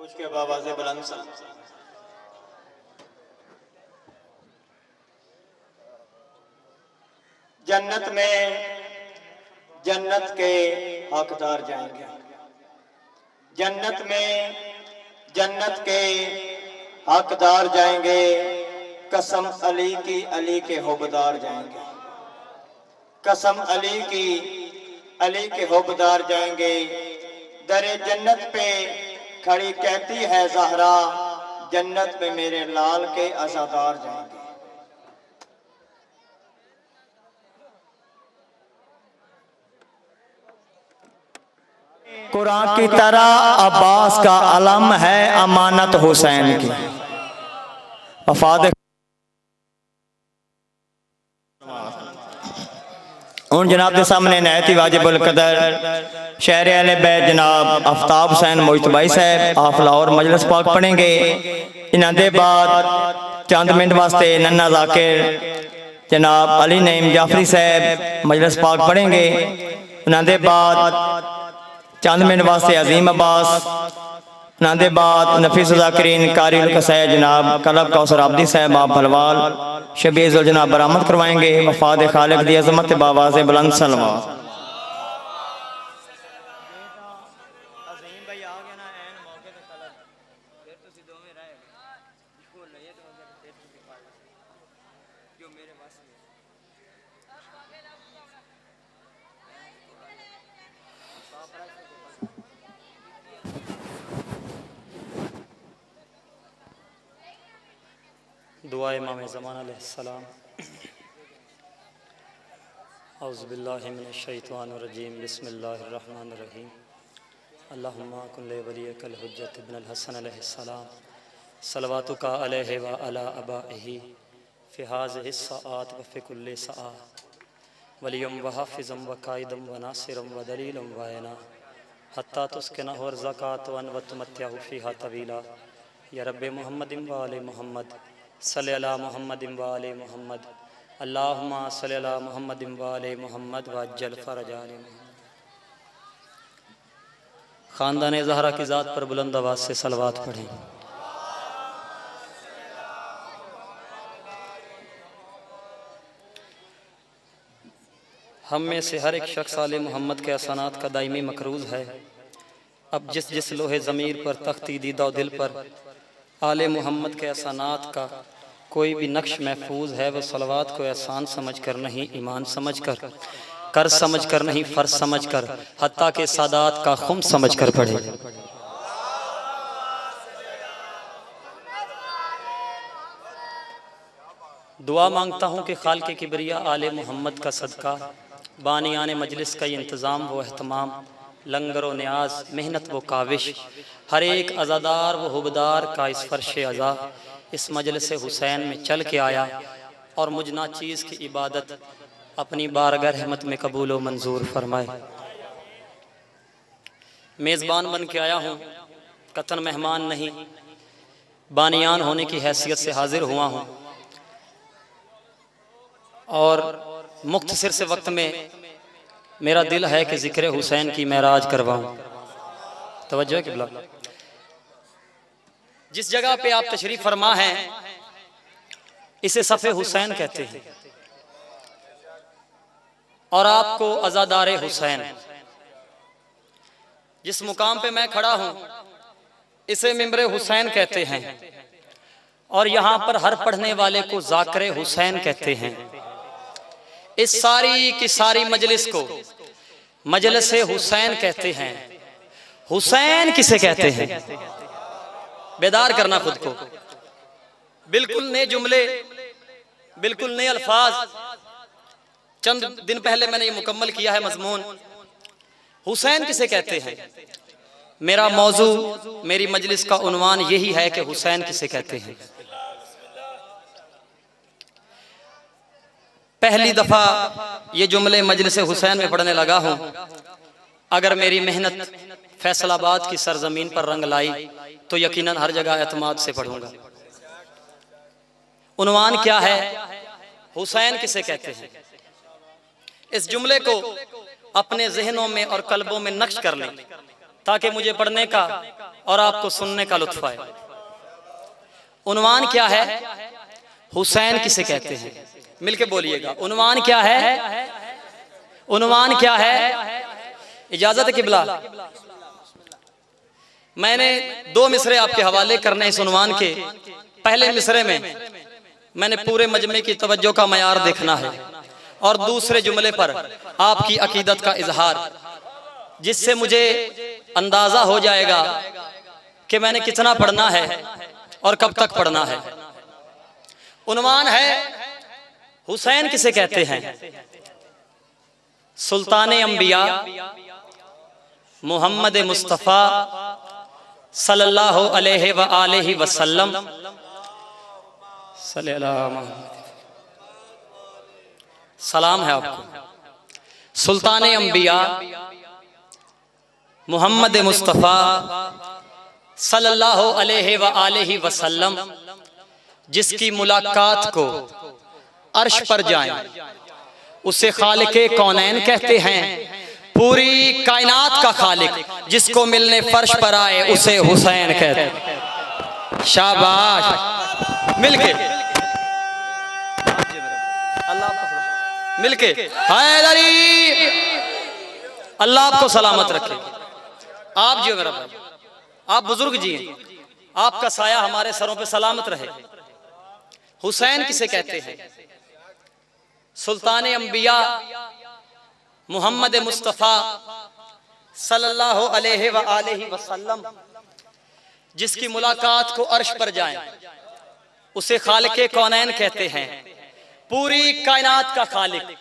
उसके बाबा से बुलंद सा जन्नत में जन्नत के हकदार जाएंगे। जन्नत में जन्नत के हकदार जाएंगे। कसम अली की, अली के हुबदार जाएंगे। कसम अली की, अली के हुबदार जाएंगे। दरे जन्नत पे खड़ी कहती है ज़हरा, जन्नत में मेरे लाल के अज़ादार जाएंगे। कुरान की तरह अब्बास का अलम है अमानत हुसैन की। वफाद उन जनाब के सामने नहती वाजिबुल कदर शहर अहले बैत जनाब आफ्ताब हुसैन मुश्तबाई साहब आप लाहौर मजलिस पाक पढ़ेंगे। इन्हां दे बाद चंद मिनट वास्ते नन्ना जाकिर जनाब अली नईम जाफरी साहब मजलिस पाक पढ़ेंगे। इन्हां दे बाद चंद मिनट वास्ते अजीम अब्बास, इन्हां दे बाद नफीस ज़ाकिरीन कारी उल कसाए जनाब कलब कौसर आबदी साहब आप भलवाल शबीज़ जनाब बरामद करवाएंगे। वफाद खालिक दी अज़मत बावाज़ बुलंद सलवा। दुआ इमाम ज़मान अलैहिस्सलाम। औज़ु बिल्लाहि मिनश शैतानिर रजीम बिस्मिल्लाहिर रहमानिर रहीम। अल्लाहुम्मा कुल्ले वलियकल हुज्जत इब्नुल हसन अलैहिस्सलाम सलवातुका अलैहि व अला अबाइही फी हाज़िहि सआत व फी कुल्ली सआ वलियम व हाफ़िज़म व काइदम व नासिरम व दलीलम व अना हत्ता तुस्किनहु ज़कात व तुमत्तिअहु फ़ीहा तवीला या रब्बे मुहम्मदिन व आले मुहम्मद सल्ली अला मुहम्मदिन व आले मुहम्मद अल्लाहुम्मा सल्ली अला मुहम्मदिन व आले मुहम्मद व अज्जल फ़रजाने मुहम्मद। ख़ानदान ज़हरा की ज़ात पर बुलंद आवाज़ से सलवात पढ़ें। हम में से हर एक शख्स आले मोहम्मद के अहसानात का दायमी मकरूज़ है। अब जिस जिस लोहे ज़मीर पर तख्ती दीदा दिल पर आले मोहम्मद के एहसानात का कोई भी नक्श महफूज है, वह सलवात को एहसान समझ कर नहीं ईमान समझ कर समझ कर नहीं फ़र्ज समझ कर हत्ता के सादात का खुम समझ कर पढ़े। दुआ मांगता हूँ कि खाल के किबरिया आले मोहम्मद का सदका बानियाने मजलिस का इंतज़ाम व अहतमाम लंगर व न्याज मेहनत व काविश हर एक अज़ादार व हुबदार का इस फ़र्श अज़ा इस मजलिस हुसैन में चल के आया और मुझ ना चीज़ की इबादत अपनी बारगाह रहमत में कबूल व मंजूर फरमाए। मेज़बान बन के आया हूँ, कतन मेहमान नहीं, बानियान होने की हैसियत से हाजिर हुआ हूँ और मुख्तसर से वक्त में मेरा दिल है कि ज़िक्र हुसैन की महराज करवाऊँ। तवज्जो है क़िबला। जिस जगह पे आप तशरीफ फरमा हैं इसे सफ़े हुसैन कहते हैं और आपको अज़ादारे हुसैन। जिस मुकाम पे मैं खड़ा हूं इसे मिंबरे हुसैन कहते हैं और यहाँ पर हर पढ़ने वाले को ज़ाकिरे हुसैन कहते हैं। इस सारी की सारी मजलिस को मजलिस हुसैन कहते हैं। हुसैन किसे कहते हैं? बेदार करना खुद को। बिल्कुल नए जुमले, बिल्कुल नए अल्फाज। चंद दिन पहले मैंने ये मुकम्मल किया है मजमून। हुसैन किसे कहते हैं? मेरा मौजू, मेरी मजलिस का उन्वान यही है कि हुसैन किसे कहते हैं। पहली दफा ये जुमले मजलिस हुसैन में पढ़ने लगा हूं। अगर मेरी मेहनत फैसलाबाद की सरजमीन पर रंग लाई तो यकीनन हर जगह एतमाद से पढ़ूंगा। उन्वान क्या है? हुसैन किसे कहते हैं। इस जुमले को अपने जहनों में और कल्बों में नक्श कर लें ताकि मुझे पढ़ने का और आपको सुनने का लुत्फ आए। उन्वान क्या है? हुसैन किसे कहते हैं? मिलके बोलिएगा, उन्वान क्या है? उन्वान क्या है? इजाजत है किबला, मैंने 2 मिसरे आपके हवाले करने इस उन्वान के। पहले मिसरे में मैंने पूरे मजमे की तवज्जो का मयार देखना है, और दूसरे जुमले पर आपकी अकीदत का इजहार, जिससे मुझे अंदाजा हो जाएगा कि मैंने कितना पढ़ना है और कब तक पढ़ना है। उन्वान है हुसैन किसे कहते हैं? सुल्तान अंबिया मोहम्मद मुस्तफ़ा सल्लल्लाहु अलैहि व आलिहि वसल्लम सलाम है आपको। सुल्तान अंबिया मोहम्मद मुस्तफ़ा सल्लल्लाहु अलैहि व आलिहि वसल्लम, जिसकी मुलाकात को अर्श पर जाए उसे खालिके कौनैन कहते हैं। पूरी कायनात का खालिक जिसको मिलने फर्श पर आए उसे हुसैन कहते हैं। शाबाश, मिलके मिलके हैदरी, अल्लाह आपको सलामत रखे। आप जी मेरा भाई, आप बुजुर्ग जी हैं, आपका साया हमारे सरों पे सलामत रहे। हुसैन किसे कहते हैं? सुल्तान अंबिया मोहम्मद मुस्तफ़ा सल्लल्लाहु अलैहि व आलिहि वसल्लम, जिसकी मुलाकात को अर्श पर जाए उसे खालिके कौनैन कहते हैं। पूरी कायनात का खालिक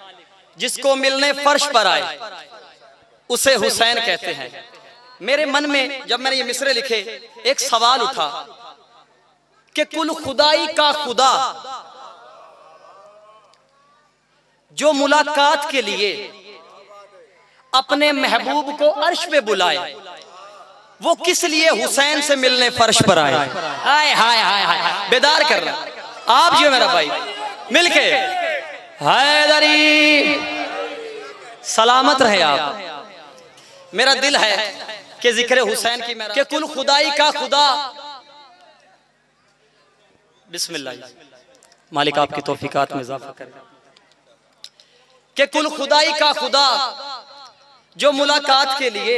जिसको मिलने फर्श पर आए उसे हुसैन कहते हैं। मेरे मन में जब मैंने ये मिसरे लिखे, एक सवाल उठा कि कुल खुदाई का खुदा जो मुलाकात के लिए अपने महबूब को अर्श पे बुलाए, वो किस लिए हुसैन से मिलने फर्श पर आए? हाय हाय हाय हाय, बेदार कर रहा आप जी मेरा भाई, मिलके हैदरी, सलामत रहे आप। मेरा दिल है कि जिक्र हुसैन की कि कुल खुदाई का खुदा, बिस्मिल्लाह, मालिक आपकी तौफीकात में इजाफा करे, कि कुल खुदाई का खुदा जो मुलाकात के लिए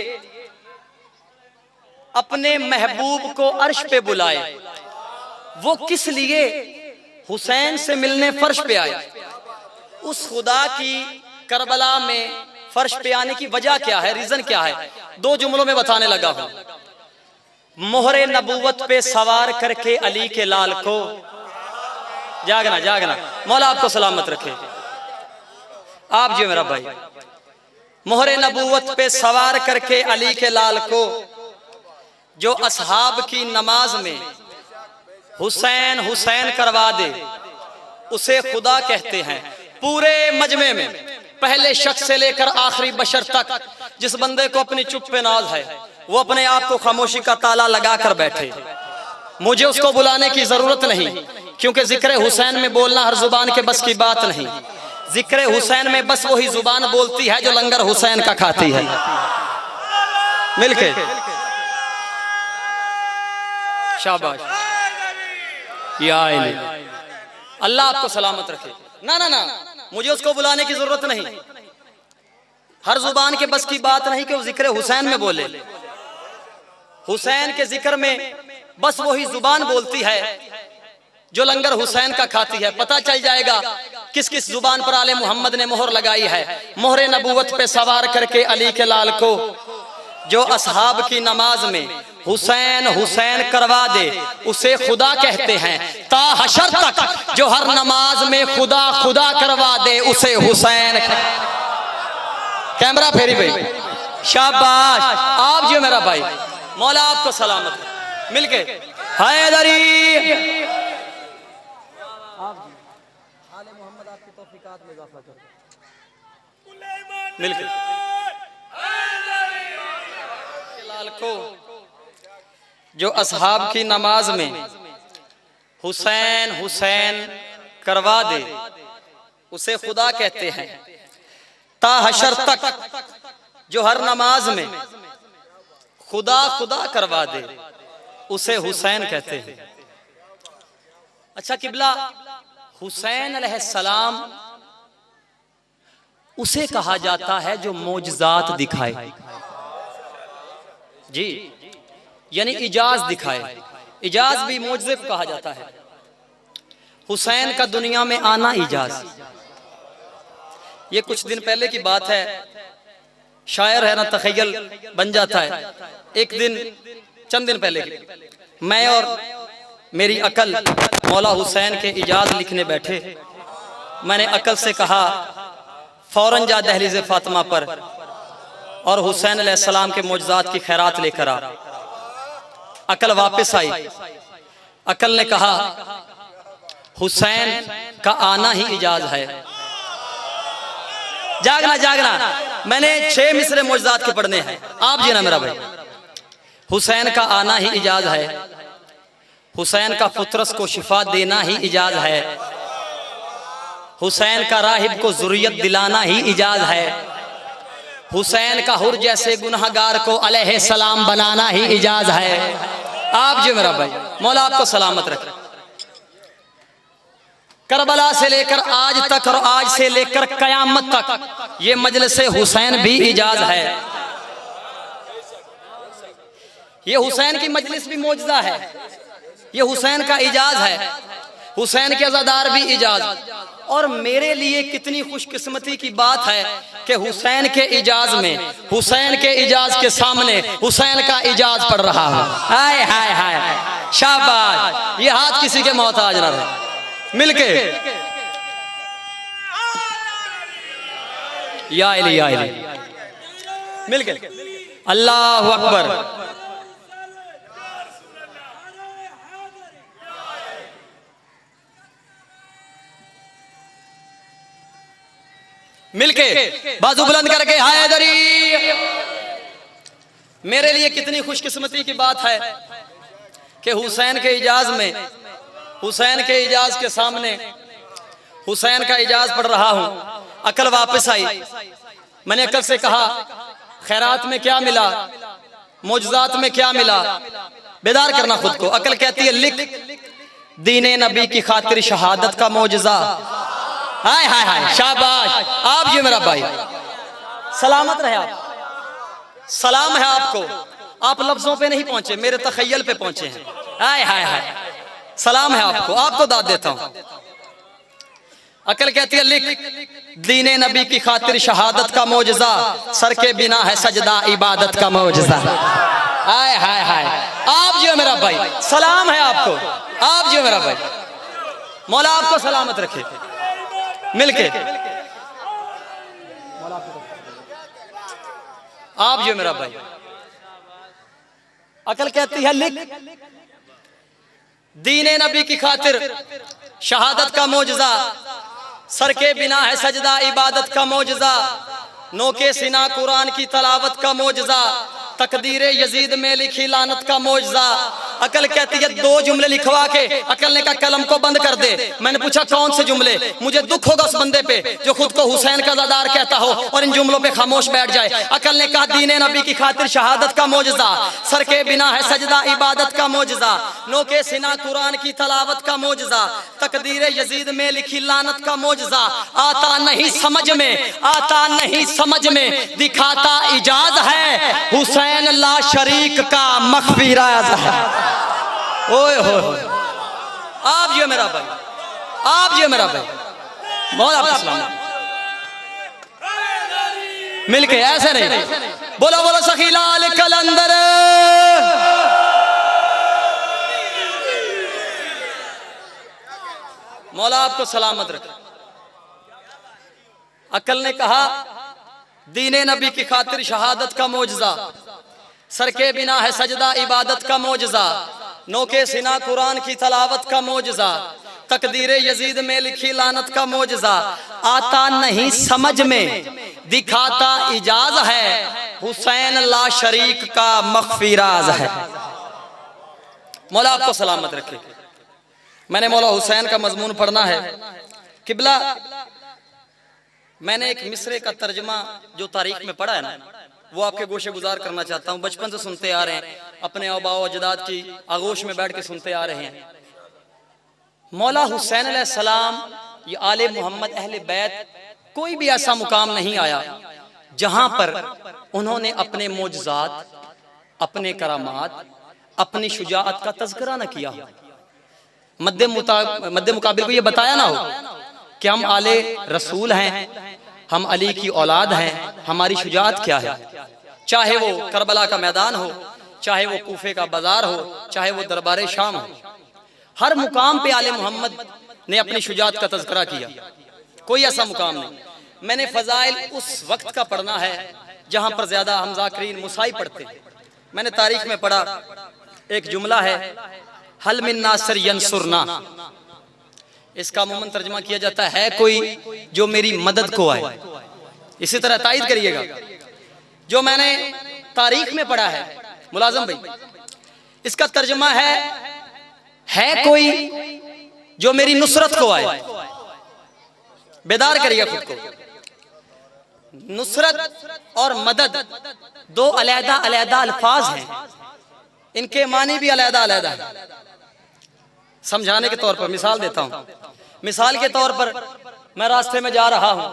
अपने महबूब को अर्श पे बुलाए, वो किस लिए हुसैन से मिलने फर्श पे आए? उस खुदा की करबला में फर्श पे आने की वजह क्या है, रीजन क्या है? 2 जुमलों में बताने लगा हूं। मोहरे नबूवत पे सवार करके अली के लाल को, जागना जागना, मौला आपको सलामत रखे। आप जी मेरा भाई, मोहरे नबूवत पे सवार करके अली के लाल को, जो असहाब की नमाज में हुसैन हुसैन करवा दे उसे खुदा कहते हैं। पूरे मजमे में पहले शख्स से लेकर आखिरी बशर तक जिस बंदे को अपनी चुप पे नाज है, वो अपने आप को खामोशी का ताला लगा कर बैठे। मुझे उसको बुलाने की जरूरत नहीं, क्योंकि जिक्र हुसैन में बोलना हर जुबान के बस की बात नहीं। जिक्र हुसैन में बस वही जुबान बोलती है जो लंगर हुसैन का खाती है। मिलके शाबाश, या अल्लाह आपको सलामत रखे। ना ना ना, मुझे उसको बुलाने की जरूरत नहीं, हर जुबान के बस की बात नहीं कि वो जिक्र हुसैन में बोले। हुसैन के जिक्र में बस वही जुबान बोलती है जो लंगर हुसैन का खाती है। पता चल जाएगा किस किस जुबान पर आले मोहम्मद ने मोहर लगाई है। मोहरे नबूवत पे सवार करके अली के लाल को, जो असहाब की नमाज में हुसैन हुसैन करवा दे उसे खुदा कहते हैं। ता हशर तक जो हर नमाज में खुदा खुदा करवा दे उसे हुसैन। कैमरा फेरी भाई, शाबाश, आप जो मेरा भाई, मौला आपको सलामत। मिलके हैदरी, मिलके लाल को, जो असहाब की नमाज में हुसैन हुसैन करवा दे उसे खुदा कहते हैं। ता हशर तक जो हर नमाज में खुदा खुदा करवा दे उसे हुसैन कहते हैं। अच्छा किबला, हुसैन अलैहिस्सलाम उसे कहा जाता है जो मोजज़ात दिखाए, जी, यानी इजाज दिखाए। इजाज भी मोजज़े को कहा जाता है। हुसैन का दुनिया में आना इजाज। ये कुछ दिन पहले की बात है, शायर है ना, तखय्युल बन जाता है। एक दिन, चंद दिन पहले मैं और मेरी अकल मौला हुसैन के इजाज लिखने बैठे। मैंने अकल से कहा फौरन जा दहलीज़े फातिमा पर और हुसैन अलैहिस्सलाम के मोजज़ात की खैरात लेकर आ। अकल वापस आई। अकल ने कहा हुसैन का आना ही इजाज है। जागना जागना, मैंने 6 मिसरे मोजज़ात के पढ़ने हैं, आप जी ना मेरा भाई। हुसैन का आना ही इजाज है, हुसैन का फुतरस को शिफा देना ही इजाज है, हुसैन का राहिब को ज़ुर्रियत दिलाना ही इजाज है, हुसैन का हुर जैसे गुनहगार को अलैहिस्सलाम बनाना ही इजाज है। आप जी मेरा भाई, मौला आपको सलामत रखे। करबला से लेकर आज तक और आज से लेकर कयामत तक ये मजलिस हुसैन भी इजाज है। ये हुसैन की मजलिस भी मौजज़ा है, ये हुसैन का इजाज है, हुसैन के अज़ादार भी इजाज। और मेरे लिए कितनी खुशकिस्मती की बात है कि हुसैन के इजाज में, हुसैन के इजाज के सामने हुसैन का इजाज पढ़ रहा हूं। हाय हाय हाय, शाबाश। ये हाथ किसी के मोहताज ना रहे, मिलके या इली या इली, मिलके अल्लाहु अकबर। मिलके बाजू बुलंद करके हैदरी। मेरे लिए कितनी खुशकिस्मती की बात है कि हुसैन के इजाज में, हुसैन के इजाज के सामने हुसैन का इजाज पढ़ रहा हूं। अकल वापस आई। मैंने अकल से कहा खैरात में क्या मिला, मोजज़ात में क्या मिला, बेदार करना खुद को। अकल कहती है लिख दीने नबी की खातिर शहादत का मोजज़ा। हाय हाय हाय, शाबाश। आप जी मेरा भाई, सलामत रहे आप। सलाम है आपको। आप लफ्जों पे नहीं पहुंचे, मेरे तखय्युल पे पहुंचे हैं। हाय हाय हाय, सलाम है आपको, आपको दाद देता हूं। अकल कहती है लिख दीने नबी की खातिर शहादत का मोजज़ा, सर के बिना है सजदा इबादत का मोजज़ा। हाय हाय हाय, आप जी मेरा भाई, सलाम है आपको। आप जी मेरा भाई, मौला आपको सलामत रखे। मिलके आप जो मेरा भाई। अकल कहती है लिख दीने नबी की खातिर शहादत का मोजज़ा, सर के बिना है सजदा इबादत का मोजज़ा, नोके सिना कुरान की तलावत का मोजज़ा, तकदीरे यजीद में लिखी लानत का मोजज़ा। अकल कहती है 2 जुमले लिखवा के, अकल ने कहा कलम को बंद कर दे। मैंने पूछा कौन से जुमले? मुझे दुख होगा उस बंदे पे जो खुद को हुसैन का ज़ादार कहता हो और इन जुमलों पे खामोश बैठ जाए। अकल ने कहा दीने नबी की खातिर शहादत का मोजज़ा, सर के बिना है सजदा इबादत का मोजज़ा, नोके सिना कुरान की तलावत का मोजज़ा, तकदीरे यजीद में लिखी लानत का मोजज़ा। आता नहीं समझ में, आता नहीं समझ में, दिखाता इजाज है, हुसैन ला शरीक का मख्फी राज है। ओए हो, आप जी मेरा भाई, आप जी मेरा भाई, बहुत आपका सलाम। मिलके ऐसे नहीं, बोलो बोलो सखी लाल कलंदर। मौला आपको सलामत रखे। अकल ने कहा दीने नबी की खातिर शहादत का मोजज़ा, सर के बिना है सजदा इबादत का मोजज़ा, नोके सिना कुरान की तलावत का मोजज़ा, तकदीरे यजीद में लिखी लानत का मोजज़ा। आता नहीं समझ में, दिखाता इजाज है, हुसैन ला शरीक का मख्फी राज है। मौला आपको सलामत रखे। मैंने मौला हुसैन का मजमून पढ़ना है। किबला, मैंने एक मिसरे का तर्जमा जो तारीख में पढ़ा है ना, वो आपके गोशे गुजार करना चाहता हूँ। बचपन से सुनते आ रहे हैं, अपने आबाओ अजदाद की आगोश में बैठ के सुनते आ रहे हैं। मौला हुसैन अलैहिस्सलाम, ये आले मोहम्मद अहले बैत, कोई भी ऐसा मुकाम नहीं आया जहां पर उन्होंने अपने मोजज़ात, अपने करामात, अपनी शुजाअत का तज़किरा न किया। मद्दे मुकाबिल को ये बताया ना हो कि हम आले रसूल हैं, हम अली की औलाद हैं, हमारी शुजाअत क्या है। चाहे वो करबला का मैदान हो, चाहे वो कूफे का बाजार हो, चाहे वो दरबार शाम हो, हर मुकाम पे आले मोहम्मद ने अपनी शुजाअत का तज़किरा किया। कोई ऐसा मुकाम नहीं। मैंने फजाइल उस वक्त का पढ़ना है जहां पर ज्यादा हम ज़ाकिरीन मुसाई पढ़ते हैं। मैंने तारीख में पढ़ा, एक जुमला है, हल मिन नासिर यंसुरना, इसका अमूमन तर्जुमा किया जाता है कोई जो मेरी मदद को आए। इसी तरह तायद करिएगा, जो मैंने तारीख में पढ़ा है मुलाजम भाई, इसका तर्जुमा है कोई जो मेरी नुसरत को आए। बेदार करिएगा खुद को। नुसरत और मदद दो अलहदा अलहदा अल्फाज हैं, इनके मानी भी अलहदा अलहदा है। समझाने के तौर पर मिसाल देता हूं। मिसाल के तौर पर मैं रास्ते में जा रहा हूं,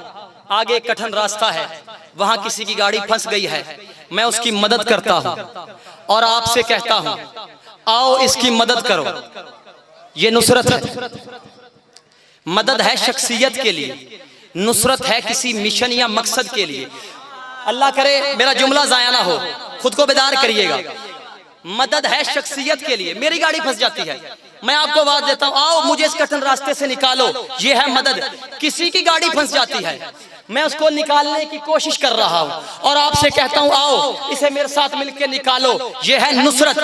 आगे एक कठिन रास्ता है, वहां किसी की गाड़ी फंस गई है, मैं उसकी मदद करता हूं और आपसे कहता हूं आओ इसकी मदद करो। ये नुसरत है। मदद है शख्सियत के लिए, नुसरत है किसी मिशन या मकसद के लिए। अल्लाह करे मेरा जुमला जाया ना हो, खुद को बेदार करिएगा। मदद है शख्सियत के लिए। मेरी गाड़ी फंस जाती है, मैं आपको आवाज देता हूं आओ मुझे इस कठिन रास्ते से निकालो, ये है मदद। किसी की गाड़ी फंस जाती है, मैं उसको निकालने की कोशिश कर रहा हूं और आपसे कहता हूं आओ इसे मेरे साथ मिलकर निकालो, ये है नुसरत।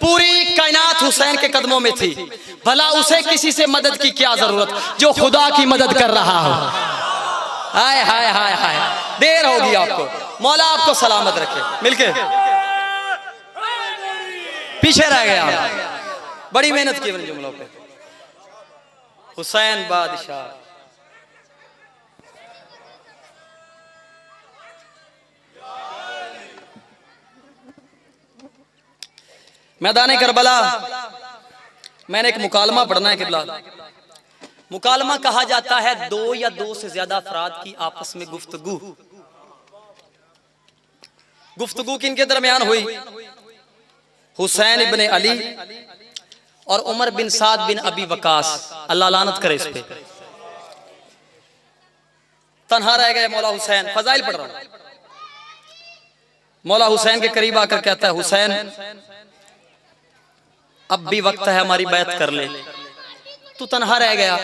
पूरी कायनात हुसैन के कदमों में थी, भला उसे किसी से मदद की क्या जरूरत जो खुदा की मदद कर रहा हो। हाय हाय हाय हाय, देर होगी आपको, मौला आपको सलामत रखे। मिलके पीछे रह गया, बड़ी मेहनत की इन जुमलों पे। हुसैन बादशाह, मैदान करबला, मैंने एक मुकालमा पढ़ना है किबला। मुकालमा कहा जाता है दो या दो से ज्यादा अफराद की आपस में गुफ्तगू। गुफ्तगू किनके दरमियान हुई? हुसैन इब्ने अली और उमर बिन साद बिन अबी वकास, अल्लाह लानत करे इस पे। तन्हा रह गए मौला हुसैन। फजाइल पढ़ रहा हूं। मौला हुसैन के करीब आकर कहता है हुसैन अब भी वक्त है हमारी बैत कर ले। तू तन्हा रह गया,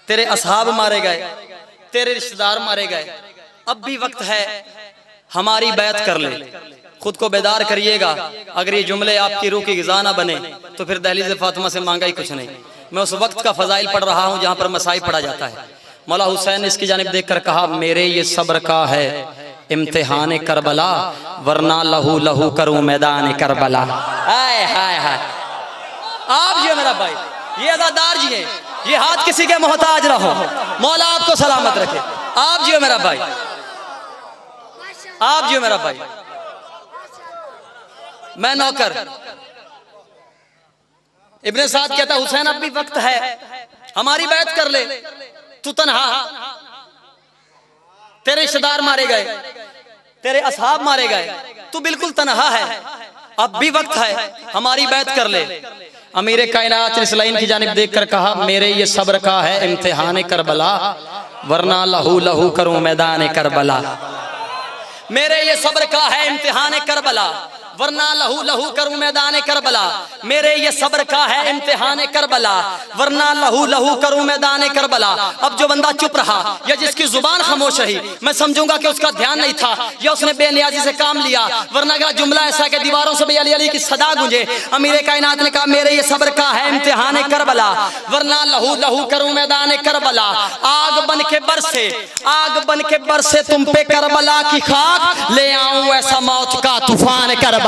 तेरे असहाब मारे गए, तेरे रिश्तेदार मारे गए, अब भी वक्त है हमारी बैत कर ले। खुद को बेदार करिएगा। अगर ये जुमले आपकी रूह की ग़िज़ा ना बने तो फिर दहलीज़ फातिमा से मांगा ही कुछ नहीं। मैं उस वक्त का फजाइल पढ़ रहा हूँ जहाँ पर मसाइब पढ़ा जाता है। मौला हुसैन ने इसकी जानिब देखकर कहा मेरे ये सब्र का है इम्तिहान करबला, वरना लहू लहू करूं मैदान करबला। हाय हाय हाय, आप जी मेरा भाई, ये अदादार जी हैं, ये हाथ किसी के मोहताज रहो, मौला आपको सलामत रखे। आप जी मेरा भाई, आप जी मेरा भाई, मैं नौकर। इब्ने साद कहता हुसैन अब भी वक्त है हमारी बैत कर ले। तू तन्हा, तेरे रिश्तेदार मारे गए, तेरे असहाब मारे गए, तू बिल्कुल तन्हा है, अब भी वक्त है हमारी बैत कर ले। अमीर कायनात ने इस लाइन की जानिब देखकर कहा मेरे ये सब्र का है इम्तिहान करबला, वरना लहू लहू करूं मैदान करबला। मेरे ये सब्र का है इम्तिहान करबला, वरना लहू लहू करूं मैदान करबला। मेरे ये सब्र का है इम्तिहान करबला, वरना लहू लहू करूं मैदान करबला। अब जो बंदा चुप रहा या जिसकी जुबान खामोश रही, मैं समझूंगा कि उसका ध्यान नहीं था या उसने बेनियाजी से काम लिया, वरना अगर जुमला ऐसा कि दीवारों से भी अली अली की सदा गूंजे। अमीर कायनात ने कहा मेरे ये सब्र का है इम्तिहान करबला, वरना लहू लहू करूं मैदान करबला। आग बन के बरसे, आग बन के बरसे तुम पे करबला की खाक, ले आऊं ऐसा मौत का तूफान करबला।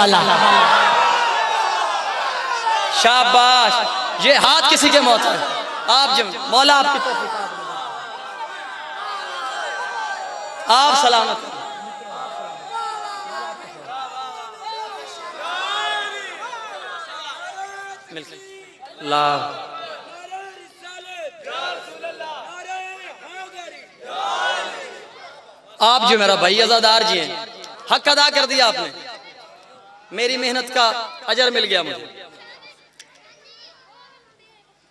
शाबाश, ये हाथ किसी के मौत है। आप जब मौला आपकी तौफीक, आप सलामत। मिलके ला आप जो मेरा भाई अज़ादार जी हैं, हक अदा कर दिया आपने, मेरी मेहनत का अजर मिल गया मुझे।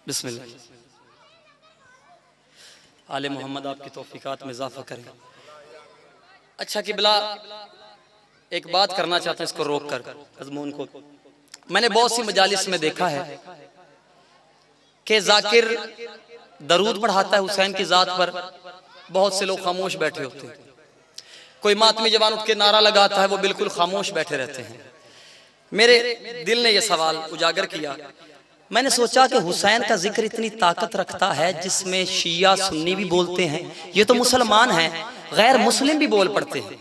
बिस्मिल्लाह। आले मोहम्मद आपकी तौफीकात में इजाफा करें। अच्छा किबला, एक बात करना चाहता हूं, इसको रोक कर मज़मून को। मैंने बहुत सी मजालिस में देखा है कि जाकिर दरूद पढ़ाता है हुसैन की जात पर, बहुत से लोग खामोश बैठे होते हैं। कोई मातमी जवान उठ के नारा लगाता है, वो बिल्कुल खामोश बैठे रहते हैं। मेरे दिल ने यह सवाल उजागर किया। मैंने सोचा कि हुसैन का जिक्र इतनी ताकत रखता है, जिसमें शिया सुन्नी भी बोलते हैं, ये तो मुसलमान हैं, गैर मुस्लिम भी बोल पड़ते हैं।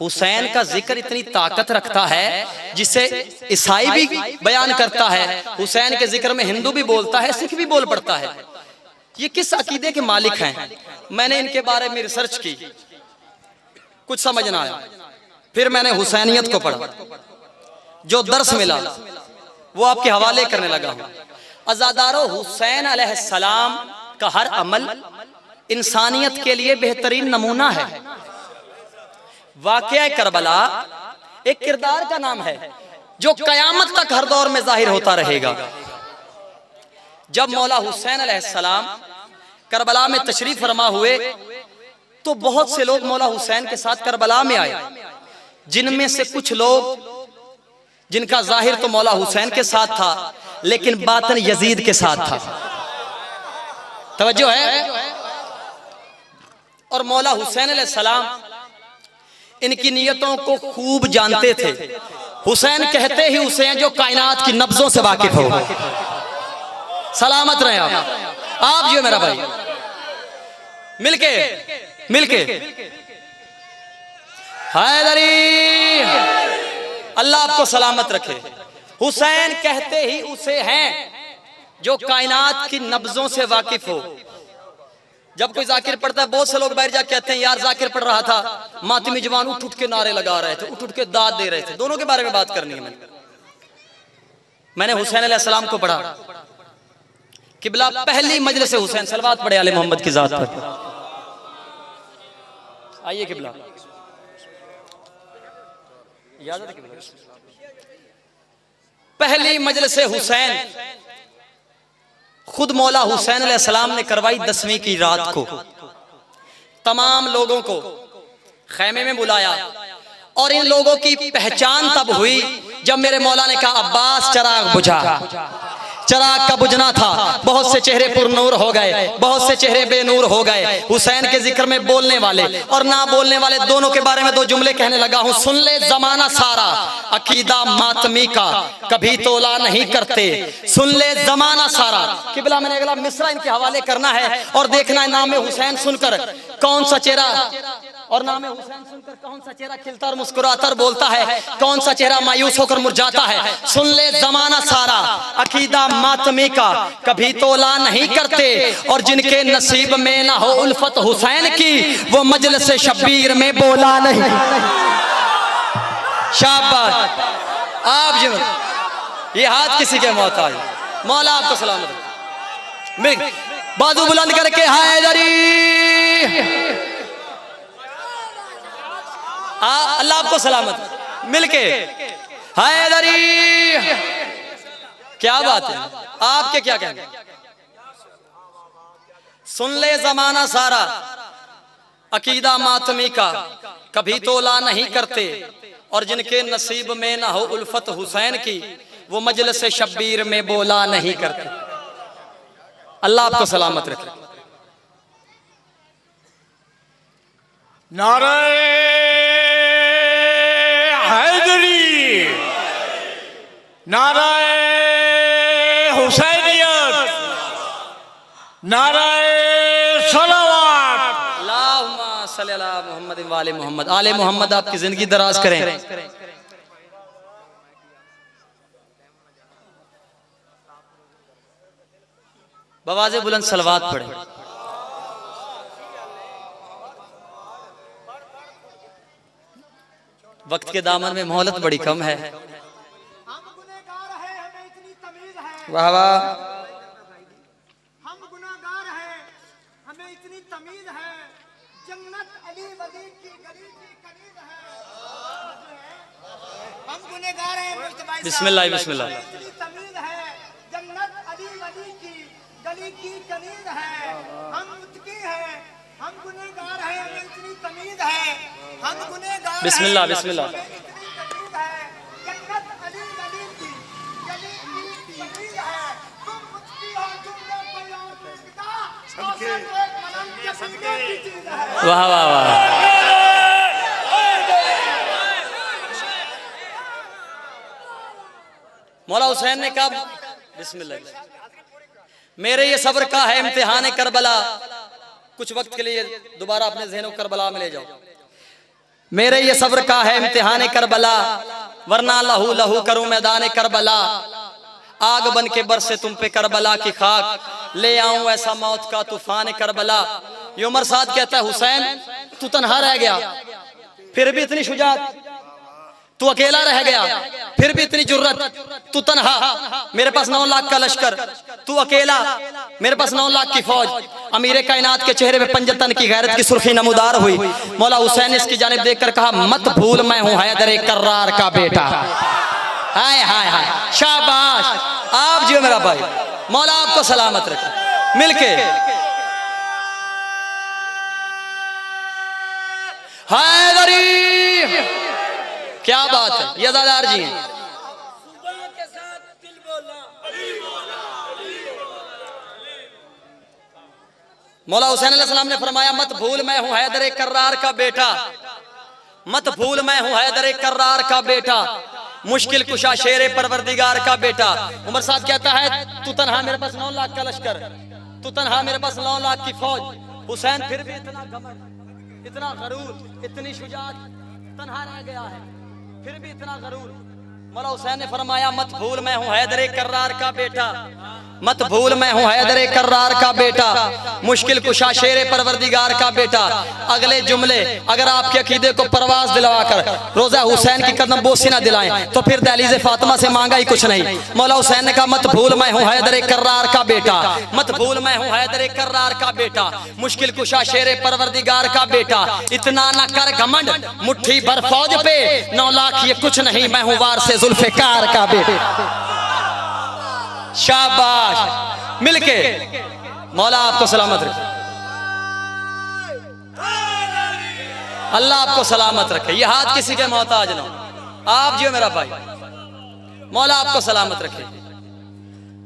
हुसैन का जिक्र इतनी ताकत रखता है जिसे ईसाई भी बयान करता है, हुसैन के जिक्र में हिंदू भी बोलता है, सिख भी बोल पड़ता है। ये किस अकीदे के मालिक हैं? मैंने इनके बारे में रिसर्च की, कुछ समझ ना आया। फिर मैंने हुसैनियत को पढ़ा, जो दर्स मिला वो आपके हवाले करने लगा हूं। अज़ादारो, हुसैन अलैहिस्सलाम का हर अमल इंसानियत के लिए बेहतरीन नमूना है। वाक़या करबला एक किरदार का नाम है जो कयामत तक हर दौर में जाहिर होता रहेगा। जब मौला हुसैन अलैहिस्सलाम करबला में तशरीफ फरमा हुए तो बहुत से लोग मौला हुसैन के साथ करबला में आए, जिनमें से कुछ लोग जिनका जाहिर तो मौला हुसैन के साथ था, लेकिन बातन यजीद के साथ था। तवज्जो है। और मौला हुसैन अलैहिस्सलाम इनकी नियतों को खूब जानते थे। हुसैन कहते ही उसे हैं जो कायनात की नब्जों से वाकिफ हो। सलामत रहे आप जो मेरा भाई, मिलके मिलके हैदरी, अल्लाह आपको सलामत रखे। हुसैन कहते ही उसे हैं जो कायनात की नब्जों से वाकिफ हो। जब कोई जाकिर पढ़ता है, बहुत से लोग बैठ जा कहते हैं यार जाकिर पढ़ रहा था, मातमी जवान उठ उठ के नारे लगा रहे थे, उठ उठ के दाद दे रहे थे। दोनों के बारे में बात करनी है। मैंने हुसैन अलैहिस्सलाम को पढ़ा। किबला पहली मजलिस से हुसैन, सलवात पढ़े आले मोहम्मद की जात पर। आइए किबला, पहली मजलिस से हुसैन खुद मौला हुसैन अलैहिस्सलाम ने करवाई 10वीं की रात को। तमाम लोगों को खैमे में बुलाया और इन लोगों की पहचान तब हुई जब मेरे मौला ने कहा अब्बास चराग बुझा। चराग का बुझना था, बहुत से चेहरे पुरनूर हो गए, बहुत से चेहरे बेनूर हो गए। हुसैन के जिक्र में बोलने वाले और ना बोलने वाले दोनों के बारे में 2 जुमले कहने लगा हूं। सुन ले जमाना सारा, अकीदा मातमी का कभी तोला नहीं करते। सुन ले जमाना सारा। किबला मैंने अगला मिसरा इनके हवाले करना है और देखना है नाम हुसैन सुनकर कौन सा चेहरा, और नाम हुसैन सुनकर कौन सा चेहरा खिलता और मुस्कुराता और बोलता है, कौन सा चेहरा मायूस होकर मुरझाता है। सुन ले जमाना सारा, अकीदा मातमी का कभी तोला नहीं करते, और जिनके नसीब में ना हो उल्फत हुसैन की, वो मजलिस शब्बीर में बोला नहीं। शाबाश। आप जो ये हाथ किसी के मोहताज, मौला आपको सलामत। बाजू बुलंद करके हैदरी, अल्लाह आपको सलामत। मिलके हैदरी। क्या बात है, आपके क्या कहने। सुन ले जमाना सारा, अकीदा मातमी का कभी तोला नहीं करते, और जिनके नसीब में ना हो उल्फत हुसैन की, वो मजलिस शब्बीर में बोला नहीं करते। अल्लाह आपको सलामत रखे। नारे हैदरी, नाराए हुसैनियत, नाराए सलावत। अल्लाहुम्मा सल्ली अला मुहम्मद व आले मोहम्मद। आले मोहम्मद आपकी जिंदगी दराज करें। बवाज़े बुलंद सलवात पढ़े। वक्त के दामन में मोहलत बड़ी कम है। हम गुनहगार हैं, हमें इतनी तमीज वाह वाह। हम गुनाहगार हैं, हमें इतनी तमीज है, जन्नत अली वली की गली की करीब है। हम गुनाहगार हैं मुश्तबा साहब, बिस्मिल्लाह बिस्मिल्लाह। हमें इतनी तमीज है, जन्नत अली वली की गली की करीब है। हम मुत्की हैं, हम गुनाहगार हैं, हमें इतनी तमीज है, हम गुनाहगार हैं, बिस्मिल्लाह बिस्मिल्लाह। हमें इतनी तमीज है, जन्नत अली वली की गली की करीब है। तुम मुत्की हो, तुमने बयान किया, तो एक मलम के सदके की चीज है। वाह वाह वाह। मौला हुसैन ने कहा बिस्मिल्लाह, मेरे ये सब्र का है इम्तिहान करबला। कुछ वक्त के लिए दोबारा अपने ज़हनों करबला में ले जाओ। मेरे ये सब्र का है इम्तिहान करबला, वरना लहू लहू करूं मैदान करबला। आग बन के बरसे तुम पे करबला की खाक, ले आऊं ऐसा मौत का तूफान करबला। ये उमर साद कहता है हुसैन तू तन्हा रह गया फिर भी इतनी शुजात, तू अकेला रह गया फिर भी इतनी जुर्रत, तू तन्हा, मेरे पास 9 लाख का लश्कर, तू अकेला, मेरे पास 9 लाख की फौज। अमीर कायनात के चेहरे पे पंजतन की गैरत की सुर्खी नमूदार हुई। मौला हुसैन ने इसकी जानिब देखकर कहा मत भूल मैं हूं हैदर कर्रार का बेटा। हाय हाय हाय, शाबाश, आप जियो मेरा भाई, मौला आपको सलामत रखे। मिलके हैदरी, क्या बात है, ये अज़ादार जी हैं। मौला हुसैन अलैहिस्सलाम ने फरमाया मत भूल मैं हूं हैदर कर्रार का बेटा, मत भूल मैं हूं हैदर कर्रार का बेटा, मुश्किल कुशा शेरे परवरदिगार का बेटा। उमर साहब कहता है तू तन्हा, मेरे पास 9 लाख का लश्कर, तू तन्हा, मेरे पास 9 लाख की फौज। हुसैन फिर भी इतना घमंड, इतना गरूर, इतनी शुजात, तन्हा रह गया है फिर भी इतना गरूर। मौला हुसैन ने फरमाया मत भूल मैं हूं हैदर कर्रार का बेटा, मत भूल मैं हूं हैदर कर्रार का बेटा, मुश्किल कुशा शेरे परवरदिगार का बेटा। अगले जुमले अगर आपके अकीदे को परवाज दिलवाकर रोजा हुसैन की कदम बोसी ना दिलाएं तो फिर दहलीज़े फातिमा से मांगा ही कुछ नहीं। मौला हुसैन ने कहा मत भूल मैं हूं हैदर कर्रार का बेटा, मत भूल मैं हूं हैदर कर्रार का बेटा, मुश्किल कुशा शेरे परवरदिगार का बेटा। इतना न कर घमंड, मुट्ठी भर फौज पे 9 लाख ये कुछ नहीं, मैं हूं वार से जुल्फ़िकार का बेटा। शाबाश, मिलके मौला आपको सलामत रखे, अल्लाह आपको सलामत रखे। ये हाथ किसी के मोहताज ना हो, आप जियो मेरा भाई, मौला आपको सलामत रखे।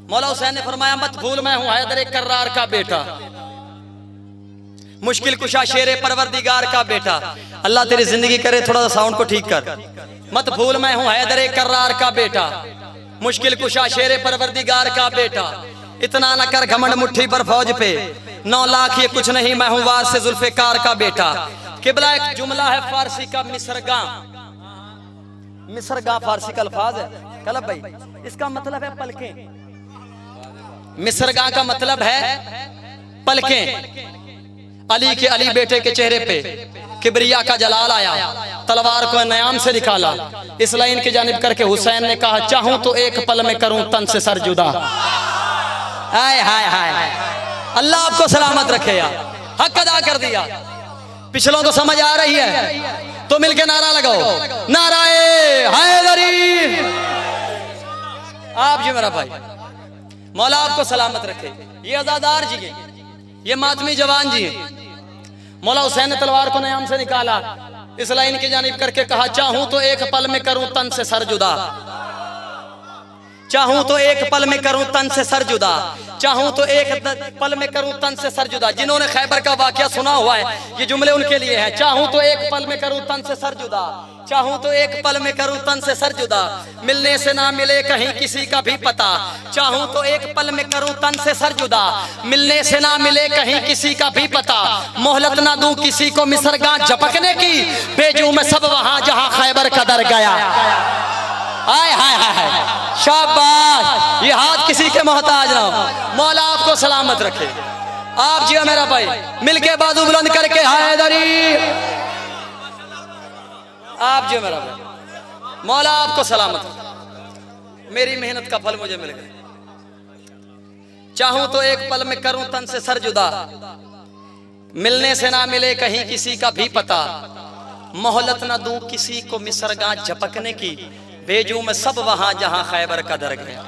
मौला हुसैन ने फरमाया मत भूल मैं हूं हैदर कर्रार का बेटा, मुश्किल कुशा शेरे परवरदिगार का बेटा। अल्लाह तेरी जिंदगी करे, थोड़ा सा साउंड को ठीक कर। मत भूल मैं हूं हैदर कर्रार का बेटा, मुश्किल कुशा शेरे परवरदिगार का बेटा। इतना न कर घमंड, मुट्ठी पर फौज पे 9 लाख ये कुछ नहीं, मैं हूं वार से जुल्फ़िकार का बेटा। किबला एक जुमला है फारसी का मिसरगा, मिसरगा फारसी का अल्फाज है कलब भाई, इसका मतलब है पलकें। मिसरगा का मतलब है पलकें। अली के अली बेटे के चेहरे पे किबरिया का जलाल आया, तलवार को नयाम से निकाला, इस लाइन की जानिब करके हुसैन ने कहा चाहूं तो एक पल में करूं तन से सर जुदा। हाय हाय हाय, अल्लाह आपको सलामत रखे यार, हक अदा कर दिया। पिछलों को समझ आ रही है तो मिलके नारा लगाओ, नाराए हैदरी। आप जी मेरा भाई, मौला आपको सलामत रखे। ये अज़ादार जी हैं, ये मातमी जवान जी हैं। मौला हुसैन ने तलवार को नयाम से निकाला, इस लाइन की जानिब करके कहा चाहूं तो एक पल में करूं तन से सर जुदा, चाहूं तो एक पल में करूं तन से सर जुदा, चाहूं तो एक पल में करूं तन से सर जुदा। जिन्होंने खैबर का वाकया सुना हुआ है ये जुमले उनके लिए हैं। चाहूं तो एक पल में करूं तन से सर जुदा, चाहूं तो एक पल में करूं तन से सर जुदा, मिलने से ना मिले कहीं किसी का भी पता। चाहूं तो एक पल में करूं तन से सर जुदा, मिलने से ना मिले कहीं किसी का भी पता। मोहलत ना दूं किसी को मिसरगा झपकने की, भेजूं मैं सब वहां जहां खैबर का दर गया। हाय हाय हाय, शाबाश, ये हाथ किसी के मोहताज ना हो, मौला आपको सलामत रखे। आप जियो मेरा भाई, मिलके बाजू बुलंद करके हैदरी। आप जियो मेरा भाई, मौला आपको सलामत रखे। मेरी मेहनत का फल मुझे मिल गया। चाहूं तो एक पल में करूं तन से सर जुदा, मिलने से ना मिले कहीं किसी का भी पता, मोहलत ना दूं किसी को मिसरगा झपकने की, भेजूं मैं सब वहां जहां खैबर का दर गया।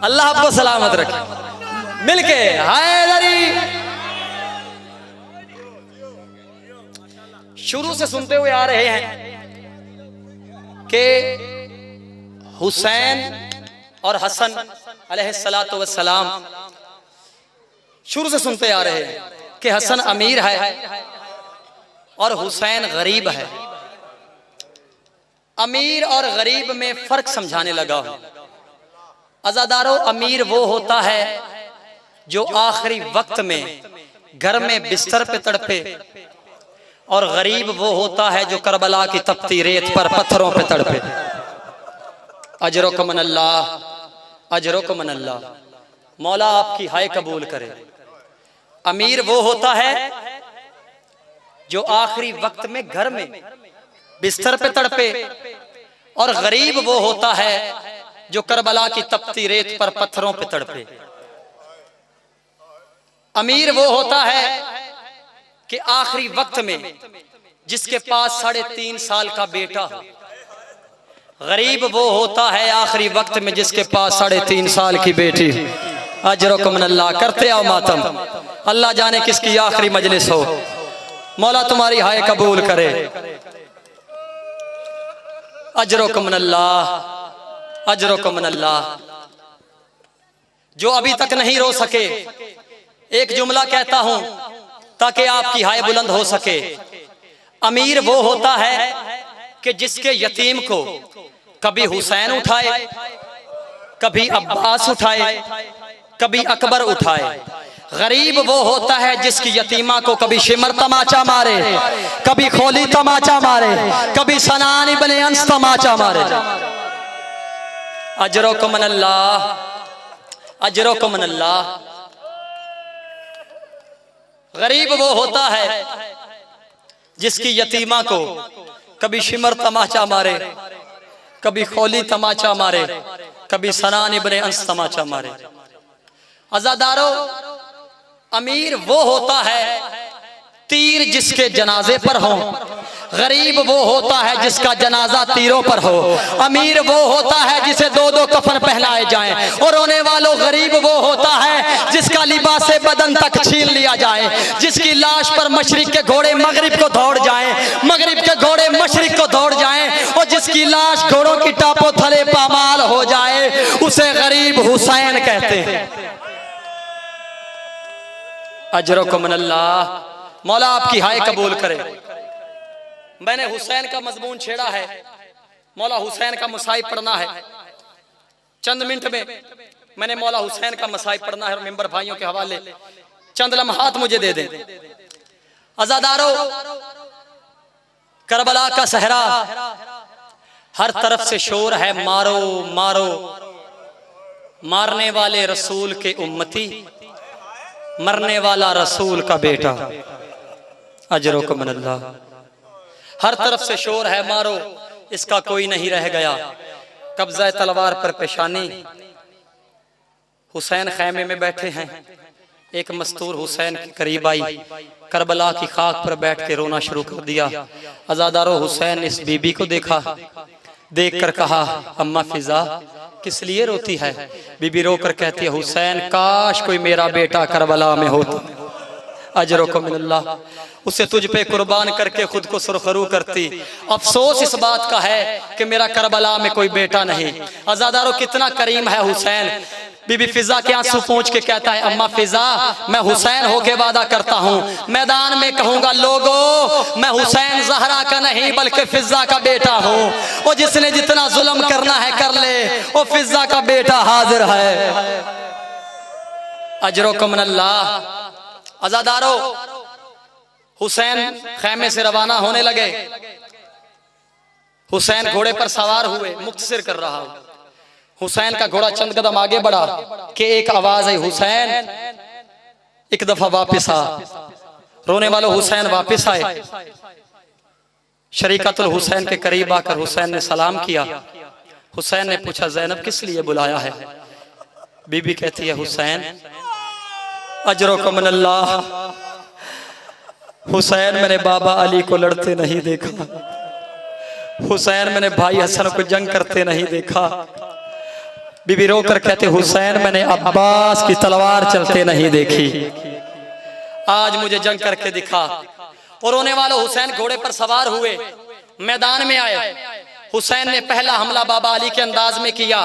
अल्लाह आपको सलामत रखे। मिलके हैदरी शुरू से सुनते हुए आ रहे हैं कि हुसैन और हसन अलैहिस्सलातु वस्सलाम, शुरू से सुनते आ रहे हैं कि हसन अमीर है और हुसैन गरीब है। अमीर और गरीब में फर्क समझाने लगा हूं। अज़ादारों, अमीर वो होता है जो आखिरी वक्त में घर में बिस्तर पे तड़पे, और गरीब वो होता है जो करबला की तपती रेत पर पत्थरों पे तड़पे। अजरुकुम अल्लाह, अजरुकुम अल्लाह। मौला आपकी हाय कबूल करे। अमीर वो होता है जो आखिरी वक्त में घर में बिस्तर पे तड़पे, और गरीब वो होता है जो करबला की तपती रेत पर पत्थरों पे तड़पे। अमीर वो होता है कि आखिरी वक्त में जिसके पास 3.5 साल का बेटा हो। गरीब वो होता है आखिरी वक्त में जिसके पास 3.5 साल की बेटी। अजरुकुम अल्लाह। करते आओ मातम, अल्लाह जाने किसकी आखिरी मजलिस हो। मौला तुम्हारी हाय कबूल करे। अजरुकुम अल्लाह, अजरुकुम अल्लाह। जो अभी तक नहीं रो सके, एक जुमला कहता हूं ताकि आपकी हाय बुलंद हो सके। अमीर वो होता है कि जिसके यतीम को कभी हुसैन उठाए, कभी अब्बास उठाए, कभी अकबर उठाए। गरीब वो होता है जिसकी यतीमा को कभी शिमर तमाचा मारे, कभी खोली तमाचा मारे, कभी सनान इब्ने अंस तमाचा मारे। अजरुकुम अल्लाह, अजरुकुम अल्लाह। गरीब वो होता है जिसकी यतीमा को कभी शिमर तमाचा मारे, कभी खोली तमाचा मारे, कभी सनान इब्ने अंस तमाचा मारे। अज़ादारों, अमीर वो होता है तीर जिसके जनाजे पर हो। गरीब वो होता है जिसका जनाजा तीरों पर हो। अमीर वो होता है जिसे 2-2 कफन पहनाए जाएं, और रोने वालों गरीब वो होता है जिसका लिबास बदन तक छीन लिया जाए, जिसकी लाश पर मशरिक के घोड़े मगरिब को दौड़ जाएं, मगरिब के घोड़े मशरिक को दौड़ जाएं, और जिसकी लाश घोड़ों की टापों थले पामाल हो जाए, उसे गरीब हुसैन कहते हैं। अजरुकुम अल्लाह। मौला आपकी हाय कबूल करे। मैंने हुसैन का मजमून छेड़ा है, मौला हुसैन का मसाइब पढ़ना है। चंद मिनट में मैंने मौला हुसैन का मसाइब पढ़ना है, और मेंबर भाइयों के हवाले चंद लम्हात मुझे दे दें। अज़ादारों, करबला का सहरा, हर तरफ से शोर है, मारो मारो। मारने वाले रसूल के उम्मती, मरने वाला रसूल का बेटा। अजरुकुम अल्लाह। हर तरफ से शोर है, मारो, इसका कोई नहीं रह गया। कब्जा तलवार पर पेशानी। हुसैन खैमे में बैठे हैं। एक मस्तूर हुसैन के करीब आई, करबला की खाक पर बैठ के रोना शुरू कर दिया। अज़ादारों, हुसैन ने इस बीबी को देखा, देखकर कहा, अम्मा फिजा किस लिए रोती है? बीबी रोकर कहती है, हुसैन काश कोई मेरा बेटा करबला में होता। अजरुकुम अल्लाह। उसे तुझ पे कुर्बान करके खुद को सुरखरू करती। अफसोस इस बात का है कि मेरा करबला में कोई बेटा नहीं। अज़ादारों, कितना करीम है हुसैन। बीबी फिजा के आंसू पोंछ के कहता है, अम्मा फिजा मैं हुसैन होके वादा करता हूँ, मैदान में कहूंगा, लोगो मैं हुसैन ज़हरा का नहीं बल्कि फिजा का बेटा हूँ। और जिसने जितना जुल्म करना है कर ले, वो फिजा का बेटा हाजिर है। अजरुकुम अल्लाह। अज़ादारों, हुसैन खैमे से रवाना होने लगे। हुसैन घोड़े पर सवार हुए, मुख्तसर कर रहा हूं। हुसैन का घोड़ा चंद कदम आगे बढ़ा कि एक आवाज आई, हुसैन एक दफा वापस आ। रोने वालों हुसैन वापस आए। शरीकतुल हुसैन के करीब आकर हुसैन ने सलाम किया। हुसैन ने पूछा, ज़ैनब किस लिए बुलाया है? बीबी कहती है हुसैन अजरो को मिनल्लाह, हुसैन मैंने बाबा अली को लड़ते नहीं देखा, हुसैन मैंने भाई हसन को जंग करते नहीं देखा। बीबी रोकर कहते हुसैन मैंने अब्बास की तलवार चलते नहीं देखी, आज मुझे जंग करके दिखा। और रोने वाले हुसैन घोड़े पर सवार हुए, मैदान में आए। हुसैन ने पहला हमला बाबा अली के अंदाज में किया,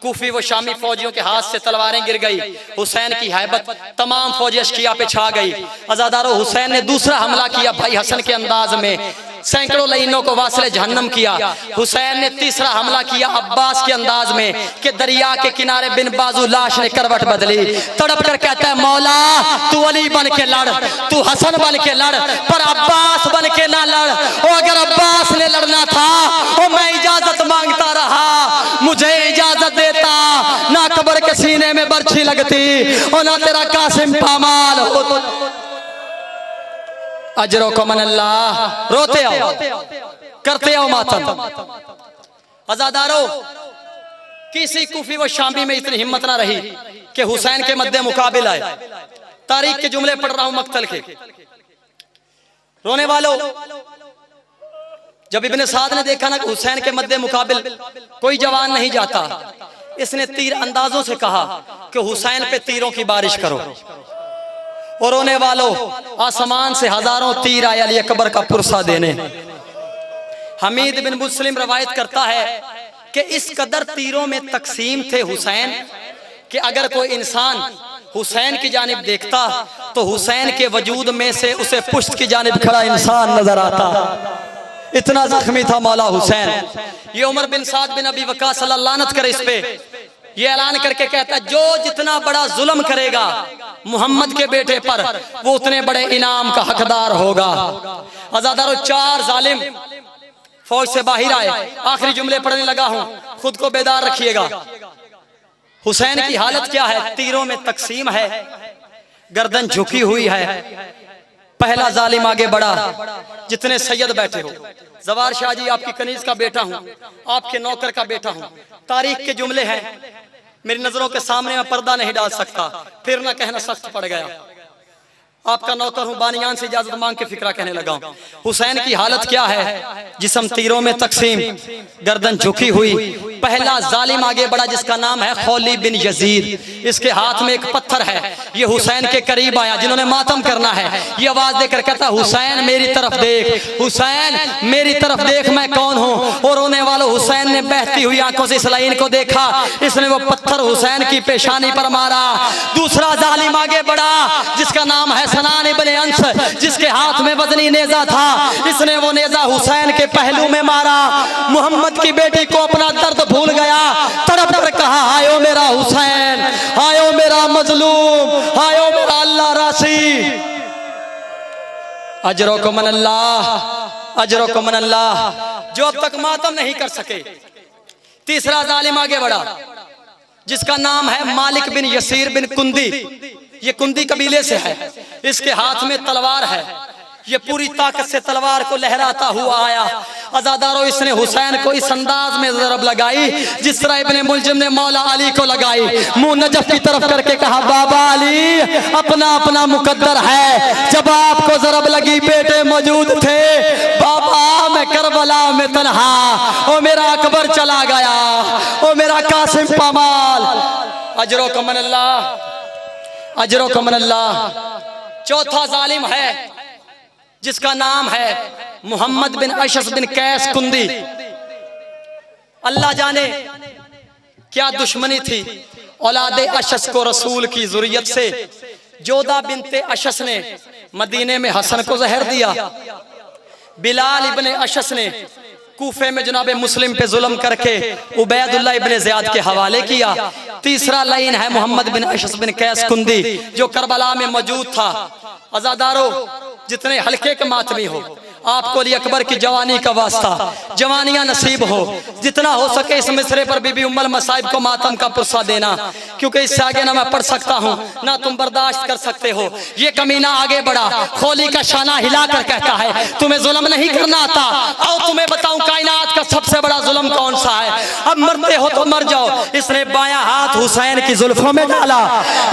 कूफी व शामी फौजियों के हाथ से तलवारें गिर गई। हुसैन की हैबत तमाम फौजी अश्किया पे छा गई। अज़ादारों, हुसैन ने दूसरा हमला किया भाई हसन के अंदाज में, सैकड़ों लाइनों को वासले जहन्नम किया। हुसैन ने तीसरा हमला किया अब्बास के अंदाज में कि दरिया के किनारे बिन बाजू लाश ने करवट बदली। तड़प कर कहता है मौला तू अली बन के लड़, तू हसन बन के लड़, पर अब्बास बन के ना लड़। और अगर अब्बास ने लड़ना था और मैं इजाजत मांगता रहा, मुझे इजाजत देता, ना कब्र के सीने में बर्छी लगती और ना तेरा कासिम पामाल होता। अजरो को मन अल्लाह, रोते आओ, करते आओ मातम। अज़ादारों, किसी कूफी व शामी में इतनी हिम्मत ना रही कि हुसैन के मद्दे मुकाबिल आए। तारीख के जुमले पढ़ रहा हूं मक्तल के। रोने वालों, जब इब्ने साद ने देखा ना कि हुसैन के मद्दे मुकाबिल कोई जवान नहीं जाता, इसने तीर अंदाजों से कहा कि हुसैन पे तीरों की बारिश करो। और रोने वालों, आसमान से हजारों तीर आए अली अकबर का पुरसा देने। हमीद बिन मुस्लिम रवायत करता है कि इस कदर तीरों में तकसीम थे हुसैन कि अगर कोई इंसान हुसैन की जानिब देखता तो हुसैन के वजूद में से उसे पुश्त की जानिब खड़ा इंसान नजर आता। इतना जख्मी था मौला हुसैन। ये उमर बिन साद बिन अबी वक्कास अल्लाह लानत करे इस पे, ये ऐलान करके कहता है जो जितना बड़ा जुल्म करेगा मोहम्मद के बेटे पर वो उतने बड़े इनाम का हकदार होगा। अज़ादारों, 4 जालिम फौज से बाहर आए। आखिरी जुमले पढ़ने लगा हूं, खुद को बेदार रखिएगा। हुसैन की हालत क्या है? तीरों में तकसीम है, गर्दन झुकी हुई है। पहला जालिम आगे बढ़ा, जितने सैयद बैठे हो, जवार शाह जी आपकी कनीज का बेटा हूं, आपके नौकर का बेटा हूं। तारीख के जुमले हैं, मेरी नजरों के सामने मैं पर्दा नहीं डाल सकता, फिर ना कहना सख्त पड़ गया। आपका नौकर हूं, बानियान से इजाजत मांग के फिक्रा कहने लगा हूं। हुसैन की हालत क्या है? जिस्म तीरों में तकसीम, गर्दन झुकी हुई। पहला जालिम आगे बढ़ा जिसका नाम है खौली बिन यजीद। इसके हाथ में एक पत्थर है। ये हुसैन के करीब आया, जिन्होंने मातम करना है। ये आवाज देकर कहता हुसैन मेरी तरफ देख, हुसैन मेरी तरफ देख, मैं कौन हूं। और रोने वालों, हुसैन ने बहती हुई आंखों से इस लाइन को देखा। इसने वो पत्थर हुसैन की पेशानी पर मारा। दूसरा जालिम आगे बढ़ा जिसका नाम है सनान इब्ने अंस, जिसके हाथ में वजनी नेजा था। इसने वो नेजा हुसैन के पहलू में मारा। मोहम्मद की बेटी को अपना दर्द भूल गया, तड़प कर कहा आयो मेरा हुसैन, आयो मेरा मजलूम, आयो मेरा अल्लाह रासी। अजरो को मन अल्लाह, अजरो को मन अल्लाह, जो अब तक मातम नहीं कर सके। तीसरा जालिम आगे बढ़ा जिसका नाम है मालिक बिन यसीर बिन कुंदी। ये कुंदी कबीले से है। इसके हाथ में तलवार है। ये पूरी ताकत से तलवार को लहराता हुआ आया। अज़ादारों, इसने हुसैन को इस अंदाज में ज़रब लगाई जिस तरह इब्ने मुलजिम ने मौला अली को लगाई। मुंह नजफ की तरफ करके कहा बाबा अली अपना अपना मुकद्दर है। जब आपको ज़रब लगी बेटे मौजूद थे। बाबा मैं करबला में तन्हा, ओ मेरा अकबर चला गया, ओ मेरा कासिम पामाल। अजरो कमन अल्लाह, अजरो कमन अल्लाह। चौथा जालिम है जिसका नाम है मोहम्मद बिन अशस बिन कैस कुंदी। अल्लाह जाने क्या दुश्मनी थी औलादे अशस को रसूल की जुर्रियत से। जोधा बिनते अशस ने मदीने में हसन को जहर दिया। बिलाल इब्ने अशस ने कूफे में जनाबे मुस्लिम पे जुल्म करके उबैदुल्लाह इब्ने ज़ियाद के हवाले किया। तीसरा लाइन है मोहम्मद बिन अशस बिन कैस कुंदी जो करबला में मौजूद था। अज़ादारों, जितने हल्के के मातमी हो, आपको अली अकबर की जवानी का वास्ता, जवानियां नसीब हो, जितना हो सके इस मिसरे पर बीबी उम्मुल मसाइब को मातम का पुरसा देना, क्योंकि इससे आगे ना मैं पढ़ सकता हूँ ना तुम बर्दाश्त कर सकते हो। ये कमीना आगे बढ़ा, खोली का शाना हिलाकर कहता है तुम्हें जुल्म नहीं करना आता। आओ तुम्हें बताऊं कायनात का सबसे बड़ा जुल्म कौन सा है। अब मरते हो तो मर जाओ। इसने बायां हाथ हुसैन की जुल्फों में डाला,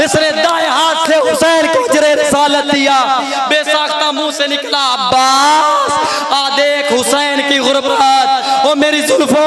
इसने दाएं हाथ से हुसैन को अजरे रिसालत दिया। बेसाख्ता मुंह से निकला अब्बास आ देख हुसैन की गुर्बत, ओ मेरी जुल्फों